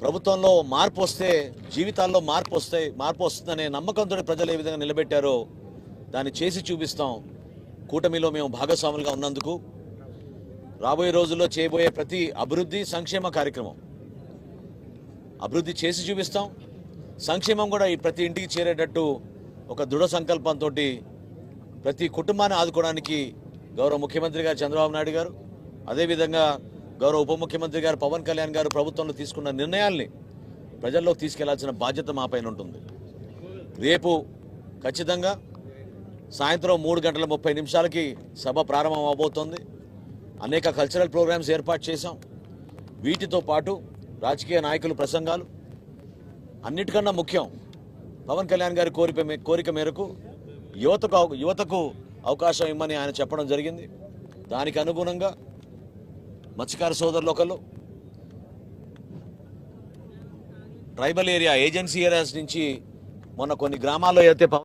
ప్రభుత్వంలో మార్పు వస్తే జీవితాల్లో మార్పు వస్తుందనే నమ్మకంతో ప్రజలు ఏ విధంగా నిలబెట్టారో దాన్ని చేసి చూపిస్తాం. కూటమిలో మేము భాగస్వాములుగా ఉన్నందుకు రాబోయే రోజుల్లో చేయబోయే ప్రతి అభివృద్ధి సంక్షేమ కార్యక్రమం అభివృద్ధి చేసి చూపిస్తాం. సంక్షేమం కూడా ఈ ప్రతి ఇంటికి చేరేటట్టు ఒక దృఢ సంకల్పంతో ప్రతి కుటుంబాన్ని ఆదుకోవడానికి గౌరవ ముఖ్యమంత్రి గారు చంద్రబాబు నాయుడు గారు, అదేవిధంగా గౌరవ ఉప ముఖ్యమంత్రి గారు పవన్ కళ్యాణ్ గారు ప్రభుత్వంలో తీసుకున్న నిర్ణయాల్ని ప్రజల్లోకి తీసుకెళ్లాల్సిన బాధ్యత మా పైన ఉంటుంది. రేపు ఖచ్చితంగా సాయంత్రం 3:30 సభ ప్రారంభం అవబోతోంది. అనేక కల్చరల్ ప్రోగ్రామ్స్ ఏర్పాటు చేశాం. వీటితో పాటు రాజకీయ నాయకుల ప్రసంగాలు, అన్నిటికన్నా ముఖ్యం పవన్ కళ్యాణ్ గారి కోరిక మేరకు యువతకు అవకాశం ఇమ్మని ఆయన చెప్పడం జరిగింది. దానికి అనుగుణంగా మత్స్యకార సోదరులు ఒకళ్ళు, ట్రైబల్ ఏరియా ఏజెన్సీ ఏరియాస్ నుంచి మొన్న కొన్ని గ్రామాల్లో అయితే